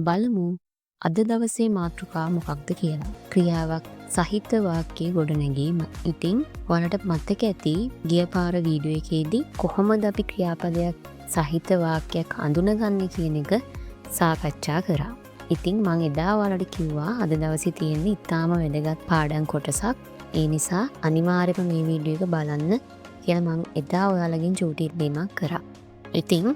බලමු අද දවසේ මාතෘකා මොකක්ද කියලා. ක්‍රියාවක් සහිත වාක්‍ය ගොඩනැගීම. ඉතින් ඔයාලට මතක ඇති ගිය පාර වීඩියෝ එකේදී කොහොමද අපි ක්‍රියාපදයක් සහිත වාක්‍යයක් අඳුනගන්නේ කියන එක සාකච්ඡා කරා. ඉතින් මම එදා ඔයාලට කිව්වා අද දවසේ තියෙන ඉතාම වැදගත් පාඩම් කොටසක්. ඒ නිසා අනිවාර්යයෙන්ම මේ වීඩියෝ එක බලන්න කියලා මම එදා ඔයාලගෙන් චූටි ඉල්ලීමක් කරා. ඉතින්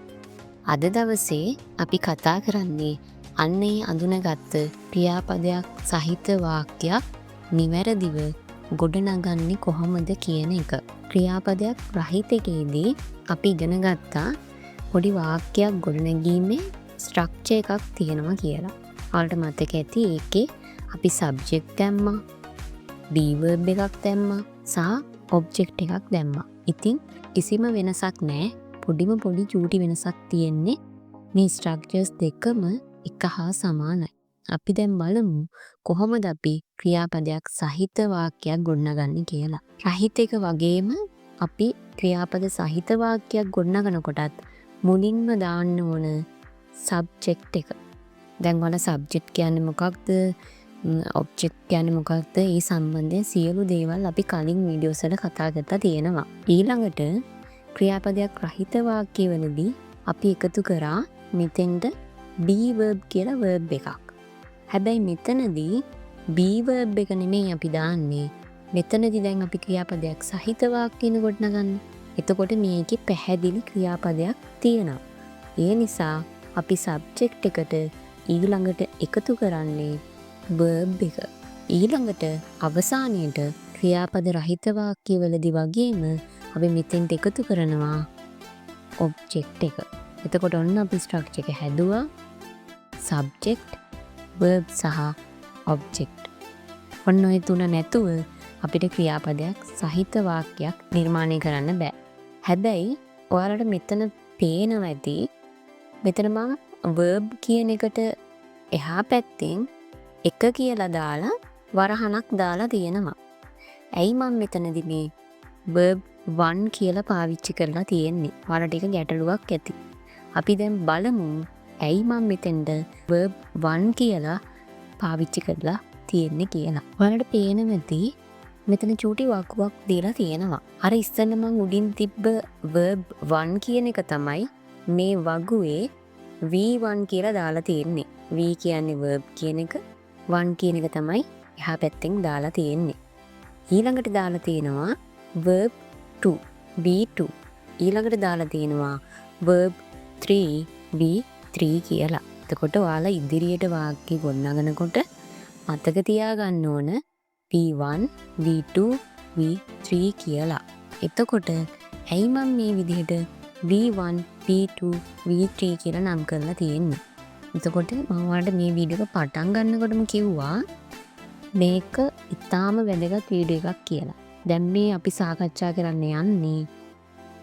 අද දවසේ අපි කතා කරන්නේ අන්නේ අඳුනගත්ත ක්‍රියාපදයක් සහිත වාක්‍යයක් නිවැරදිව ගොඩනගන්නේ කොහොමද කියන එක. ක්‍රියාපදයක් රහිත එකේදී අපි ඉගෙන ගත්තා පොඩි වාක්‍යයක් ගොඩනැගීමේ ස්ට්‍රක්චර් එකක් තියෙනවා කියලා. ඔයාලට මතක ඇති ඒකේ අපි සබ්ජෙක්ට් දැම්මා, be verb එකක් දැම්මා සහ ඔබ්ජෙක්ට් එකක් දැම්මා. ඉතින් කිසිම වෙනසක් නැහැ. පොඩිම පොඩි චූටි වෙනසක් තියෙන්නේ මේ ස්ට්‍රක්චර්ස් දෙකම එක හා සමානයි. අපි දැන් බලමු කොහොමද අපි ක්‍රියාපදයක් සහිත වාක්‍යයක් ගොඩනගන්නේ කියලා. රහිත එක වගේම අපි ක්‍රියාපද සහිත වාක්‍යයක් ගොඩනගනකොටත් මුලින්ම දාන්න ඕන සබ්ජෙක්ට් එක. දැන් වල සබ්ජෙක්ට් කියන්නේ මොකක්ද? ඔබ්ජෙක්ට් කියන්නේ මොකක්ද? ඒ සම්බන්ධයෙන් සියලු දේවල් අපි කලින් වීඩියෝස් වල කතා කරලා තියෙනවා. ඊළඟට ක්‍රියාපදයක් රහිත වාක්‍යවලදී අපි එකතු කරා මෙතෙන්ට be verb කියලා verb එකක්. හැබැයි මෙතනදී be verb එක නෙමෙයි අපි දාන්නේ. මෙතනදී දැන් අපි ක්‍රියාපදයක් සහිත වාක්‍යන ගොඩනගන්නේ. එතකොට මේකේ පැහැදිලි ක්‍රියාපදයක් තියෙනවා. ඒ නිසා අපි සබ්ජෙක්ට් එකට ඊළඟට එකතු කරන්නේ verb එක. ඊළඟට අවසානයේට ක්‍රියාපද රහිත වාක්‍යවලදී වගේම අපි මෙතෙන්ට එකතු කරනවා ඔබ්ජෙක්ට් එක. එතකොට ඔන්න අපි ස්ට්‍රක්චර් එක හැදුවා සබ්ජෙක්ට්, verb සහ ඔබ්ජෙක්ට්. ඔන්න ඔය තුන නැතුව අපිට ක්‍රියාපදයක් සහිත වාක්‍යයක් නිර්මාණය කරන්න බෑ. හැබැයි ඔයාලට මෙතන පේනවා ඇති මෙතන මම verb කියන එකට එහා පැත්තෙන් එක කියලා දාලා වරහණක් දාලා තියෙනවා. ඇයි මම මෙතනදී මේ verb 1 කියලා පාවිච්චි කරලා තියෙන්නේ? ඔයාලට ඒක ගැටලුවක් ඇති. අපි දැන් බලමු ඇයි මම මෙතෙන්ද verb 1 කියලා පාවිච්චි කරලා තියෙන්නේ කියලා. ඔයාලට පේනවා ඇති මෙතන චූටි වකුවක් දීලා තියෙනවා. අර ඉස්සෙල්ල මම උඩින් තිබ්බ verb 1 කියන එක තමයි මේ වගුවේ V1 කියලා දාලා තියෙන්නේ. V කියන්නේ verb කියන එක, 1 කියන එක තමයි එහා පැත්තෙන් දාලා තියෙන්නේ. ඊළඟට දාලා තියෙනවා verb 2 V2. ඊළඟට දාලා තියෙනවා verb 3 V3 කියලා. එතකොට ඔයාලා ඉදිරියට වාක්‍ය ගොඩනගනකොට මතක තියාගන්න ඕන V1 V2 V3 කියලා. එතකොට ඇයි මම මේ විදිහට V1 V2 V3 කියලා නම් කරලා තියෙන්නේ? එතකොට මම ඔයාලට මේ වීඩියෝ එක පටන් ගන්නකොටම කිව්වා මේක ඉතාම වැදගත් වීඩියෝ එකක් කියලා. දැන් මේ අපි සාකච්ඡා කරන්න යන්නේ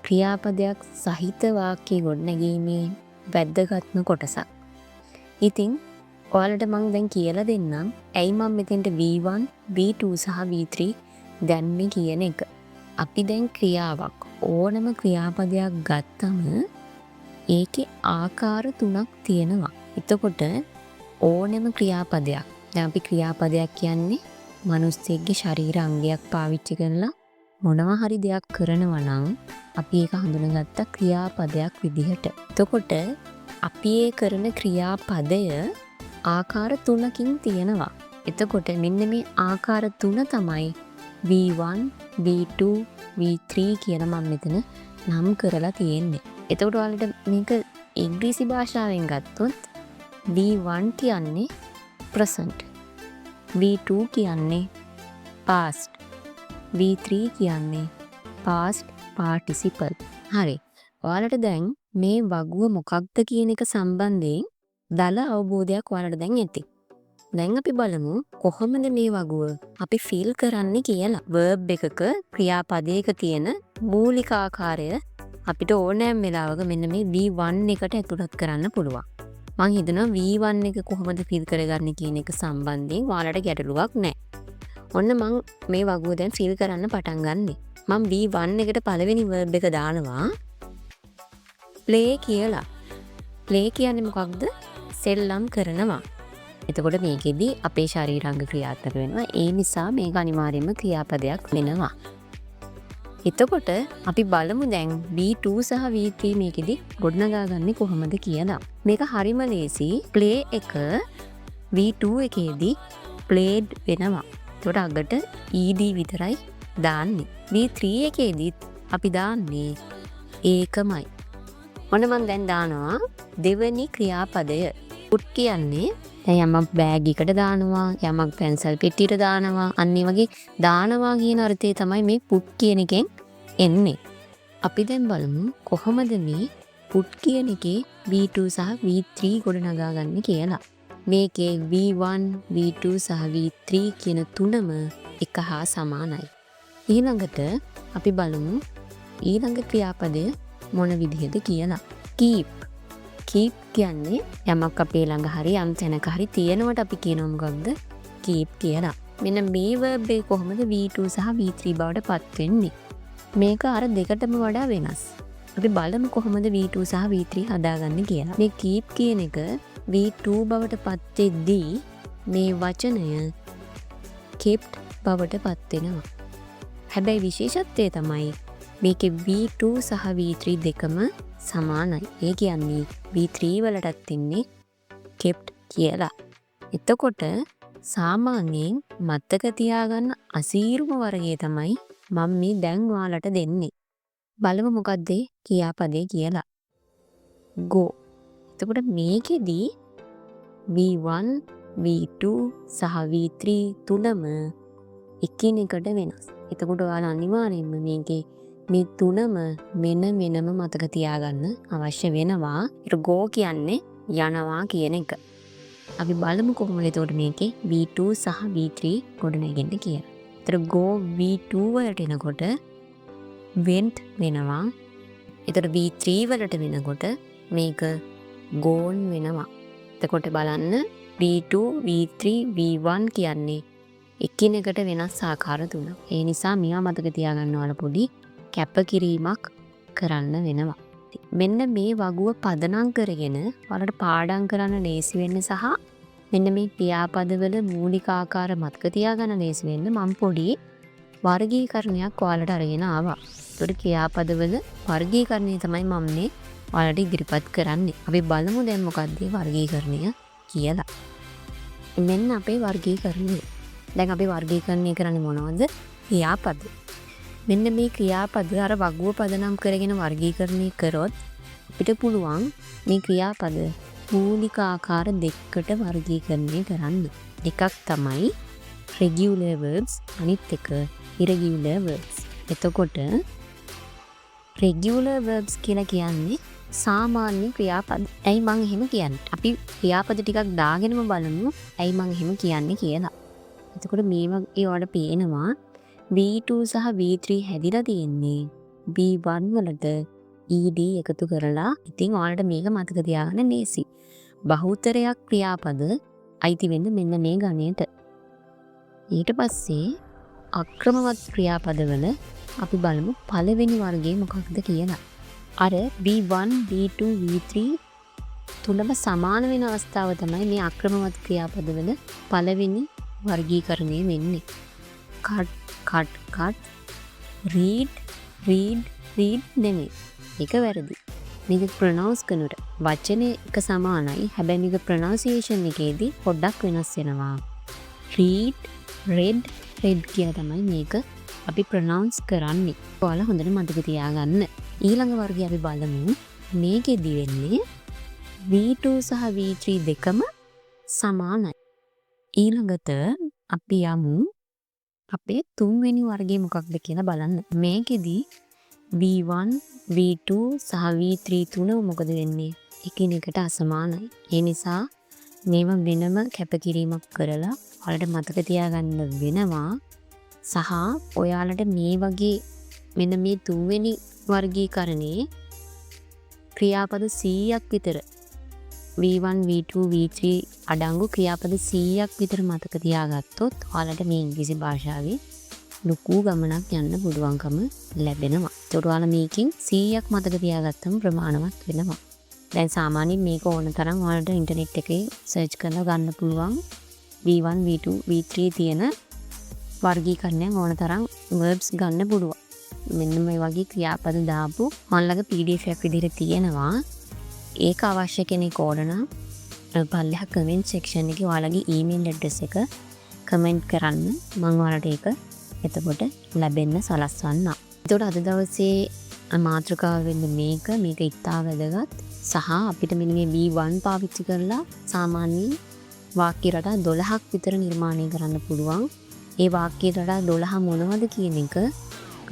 ක්‍රියාපදයක් සහිත වාක්‍ය ගොඩනැගීමේ වැදගත්ම කොටසක්. ඉතින් ඔයාලට මම දැන් කියලා දෙන්නම් ඇයි මම මෙතෙන්ට V1 V2 සහ V3 දැම්මේ කියන එක. අපි දැන් ක්‍රියාවක් ඕනම ක්‍රියාපදයක් ගත්තම ඒකේ ආකාර 3ක් තියෙනවා. එතකොට ඕනම ක්‍රියාපදයක් දැන් අපි ක්‍රියාපදයක් කියන්නේ මිනිස්සෙක්ගේ ශරීර අංගයක් පාවිච්චි කරලා මොනවා හරි දෙයක් කරනවා නම් අපි ඒක හඳුනගත්ත ක්‍රියාපදයක් විදිහට. එතකොට අපි ඒ කරන ක්‍රියාපදය ආකාර 3කින් තියෙනවා. එතකොට මෙන්න මේ ආකාර 3 තමයි V1, V2, V3 කියලා මම මෙතන නම් කරලා තියෙන්නේ. එතකොට ඔයාලට මේක ඉංග්‍රීසි භාෂාවෙන් ගත්තොත් V1 කියන්නේ present, V2 කියන්නේ past, V3 කියන්නේ past participle. හරි. ඔයාලට දැන් මේ වගුව මොකක්ද කියන එක සම්බන්ධයෙන් දල අවබෝධයක් ඔයාලට දැන් ඇති. දැන් අපි බලමු කොහොමද මේ වගුව අපි ෆීල් කරන්නේ කියලා. verb එකක ක්‍රියාපදයක තියෙන මූලික ආකාරය අපිට ඕනෑම වෙලාවක මෙන්න මේ V1 එකට ඇතුළත් කරන්න පුළුවන්. මං හිතනවා V1 එක කොහොමද ෆීල් කරගන්නේ කියන එක සම්බන්ධයෙන් ඔයාලට ගැටලුවක් නැහැ. ඔන්න මං මේ වගුව දැන් ෆීල් කරන්න පටන් ගන්නෙ. මං V1 එකට පළවෙනි verb එක දානවා play කියලා. play කියන්නේ මොකක්ද? සෙල්ලම් කරනවා. එතකොට මේකෙදි අපේ ශරීරාංග ක්‍රියාත්මක වෙනවා. ඒ නිසා මේක අනිවාර්යයෙන්ම ක්‍රියාපදයක් වෙනවා. එතකොට අපි බලමු දැන් V2 සහ V3 මේකෙදි ගොඩනගා ගන්නේ කොහොමද කියලා. මේක හරිම ලේසි. ප්ලේ එක V2 එකේදී ප්ලේඩ් වෙනවා. එතකොට අගට ED විතරයි දාන්නේ. V3 එකේදීත් අපි දාන්නේ ඒකමයි. මොන මන් දැන් දානවා දෙවනි ක්‍රියාපදය. පුට් කියන්නේ දැන් යමක් බෑග් එකට දානවා, යමක් පැන්සල් පෙට්ටියට දානවා, අන්න ඒ වගේ දානවා කියන අර්ථය තමයි මේ පුට් කියන එකෙන් එන්නේ. අපි දැන් බලමු කොහොමද මේ පුට් කියන එකේ V2 සහ V3 ගොඩනගා ගන්න කියලා. මේකේ V1, V2 සහ V3 කියන තුනම එක හා සමානයි. ඊළඟට අපි බලමු ඊළඟ ක්‍රියාපදය මොන විදිහද කියලා. keep කියන්නේ යමක් අපේ ළඟ හරි යම් තැනක හරි තියෙනවට අපි කියනවා මොකක්ද keep කියලා. මෙන්න මේ verb එක කොහොමද V2 සහ V3 බවට පත් වෙන්නේ? මේක අර දෙකටම වඩා වෙනස්. අපි බලමු කොහොමද V2 සහ V3 හදාගන්නේ කියලා. මේ keep කියන එක V2 බවට පත් වෙද්දී මේ වචනය kept බවට පත් වෙනවා. හැබැයි විශේෂත්වය තමයි මේකේ V2 සහ V3 දෙකම සමානයි. ඒ කියන්නේ V3 වලටත් ඉන්නේ kept කියලා. එතකොට සාමාන්‍යයෙන් මතක තියාගන්න අසීරුම වර්ගය තමයි මම මේ දැන් ඔයාලට දෙන්නේ. බලමු මොකක්ද ක්‍රියාපදේ කියලා. go. එතකොට මේකෙදි V1, V2 සහ V3 තුනම එකිනෙකට වෙනස්. එතකොට ඔයාලා අනිවාර්යයෙන්ම මේකේ මේ තුනම වෙනම මතක තියාගන්න අවශ්‍ය වෙනවා. ඒක go කියන්නේ යනවා කියන එක. අපි බලමු කොහොමද එතකොට මේකේ V2 සහ V3 ගොඩනගෙන්නේ කියලා. ඒතර go V2 වලට එනකොට went වෙනවා. ඒතර V3 වලට වෙනකොට මේක gone වෙනවා. එතකොට බලන්න V2, V3, V1 කියන්නේ එකිනෙකට වෙනස් ආකාර තුනක්. ඒ නිසා මේවා මතක තියාගන්න ඕන පොඩි කැපකිරීමක් කරන්න වෙනවා. මෙන්න මේ වගුව පදනම් කරගෙන ඔයාලට පාඩම් කරන්න ලේසි වෙන්න සහ මෙන්න මේ ක්‍රියාපදවල මූලික ආකාර මතක තියාගන්න ලේසි වෙන්න මම පොඩි වර්ගීකරණයක් ඔයාලට අරගෙන ආවා. ඒකට ක්‍රියාපදවල වර්ගීකරණය තමයි මම මේ ඔයාලට ඉදිරිපත් කරන්නේ. අපි බලමු දැන් මොකක්ද වර්ගීකරණය කියලා. මෙන්න අපේ වර්ගීකරණය. දැන් අපි වර්ගීකරණය කරන්නේ මොනවද? ක්‍රියාපද. මෙන්න මේ ක්‍රියාපද අර වගුව පදනම් කරගෙන වර්ගීකරණය කරොත් අපිට පුළුවන් මේ ක්‍රියාපද මූලික ආකාර දෙකකට වර්ගීකරණය කරන්න. එකක් තමයි regular verbs, අනිත් එක irregular verbs. එතකොට regular verbs කියලා කියන්නේ සාමාන්‍ය ක්‍රියාපද. ඇයි මං එහෙම කියන්නේ? අපි ක්‍රියාපද ටිකක් දාගෙනම බලමු ඇයි මං එහෙම කියන්නේ කියලා. එතකොට මේ වගේ වල පේනවා V2 සහ V3 හැදිලා තියෙන්නේ V1 වලට ED එකතු කරලා. ඉතින් ඔයාලට මේක මතක තියාගන්න ලේසි. බහුතරයක් ක්‍රියාපද අයිති වෙන්නේ මෙන්න මේ ගණයට. ඊට පස්සේ අක්‍රමවත් ක්‍රියාපදවල අපි බලමු පළවෙනි වර්ගය මොකක්ද කියලා. අර V1, V2, V3 තුනම සමාන වෙන අවස්ථාව තමයි මේ අක්‍රමවත් ක්‍රියාපදවල පළවෙනි වර්ගීකරණය වෙන්නේ. cut, read නෙමෙයි. ඒක වැරදි. මේක ප්‍රොනවුන්ස් කරනකොට වචනේ එක සමානයි. හැබැයි මේක ප්‍රොනවුන්සියේෂන් එකේදී පොඩ්ඩක් වෙනස් වෙනවා. read කියලා තමයි මේක අපි ප්‍රොනවුන්ස් කරන්නේ. ඔයාලා හොඳට මතක තියාගන්න. ඊළඟ වර්ගය අපි බලමු. මේකෙදි වෙන්නේ V2 සහ V3 දෙකම සමානයි. ඊළඟට අපි යමු අපේ තුන්වෙනි වර්ගය මොකක්ද කියලා බලන්න. මේකෙදි V1, V2 සහ V3 තුන මොකද වෙන්නේ? එකිනෙකට අසමානයි. ඒ නිසා මේවා වෙනම කැපකිරීමක් කරලා ඔයාලට මතක තියාගන්න වෙනවා. සහ ඔයාලට මේ වගේ මෙන්න මේ තුන්වෙනි වර්ගීකරණේ ක්‍රියාපද 100ක් විතර V1, V2, V3 අඩංගු ක්‍රියාපද 100ක් විතර මතක තියාගත්තොත් ඔයාලට මේ ඉංග්‍රීසි භාෂාවේ ලොකු ගමනක් යන්න පුළුවන්කම ලැබෙනවා. ඒකට ඔයාලා මේකෙන් 100ක් මතක තියාගත්තම ප්‍රමාණවත් වෙනවා. දැන් සාමාන්‍යයෙන් මේක ඕන තරම් ඔයාලට ඉන්ටර්නෙට් එකේ සර්ච් කරලා ගන්න පුළුවන්. V1, V2, V3 තියෙන වර්ගීකරණයක් ඕන තරම් verbs ගන්න පුළුවන්. මෙන්න මේ වගේ ක්‍රියාපද දාපු මම ළඟ PDF එකක් විදිහට තියෙනවා. ඒක අවශ්‍ය කෙනෙක් ඕන නම් පල්ලෙහා කමෙන්ට් සෙක්ෂන් එකේ ඔයාලගේ ඊමේල් ඇඩ්‍රස් එක කමෙන්ට් කරන්න. මම ඔයාලට ඒක එතකොට ලැබෙන්න සලස්වන්නම්. එතකොට අද දවසේ මාතෘකාව වෙන්නේ මේක ඉතා වැදගත් සහ අපිට මෙන්න මේ V1 පාවිච්චි කරලා සාමාන්‍යයෙන් වාක්‍ය රටා 12ක් විතර නිර්මාණය කරන්න පුළුවන්. ඒ වාක්‍ය රටා 12 මොනවද කියන එක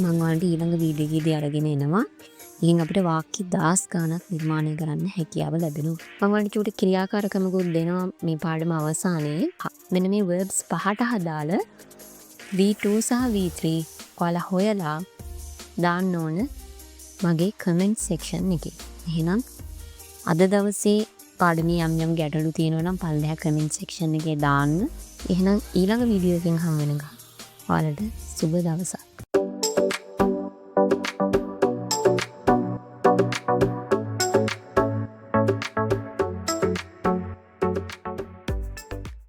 මම ඔයාලට ඊළඟ වීඩියෝ එකේදී අරගෙන එනවා. ඉතින් අපිට වාක්‍ය 10 ගණක් නිර්මාණය කරන්න හැකියාව ලැබෙනවා. මම ඔයාලට චූටි ක්‍රියාකාරකමකුත් දෙනවා මේ පාඩම අවසානයේ. මෙන්න මේ verbs පහට හදාලා V2 සහ V3 ඔයාලා හොයලා දාන්න ඕන මගේ කමෙන්ට් සෙක්ෂන් එකේ. එහෙනම් අද දවසේ පාඩමේ යම් ගැටලු තියෙනවා නම් පල්ලෙහා කමෙන්ට් සෙක්ෂන් එකේ දාන්න. එහෙනම් ඊළඟ වීඩියෝ එකෙන් හම් වෙනකම් ඔයාලට සුබ දවසක්.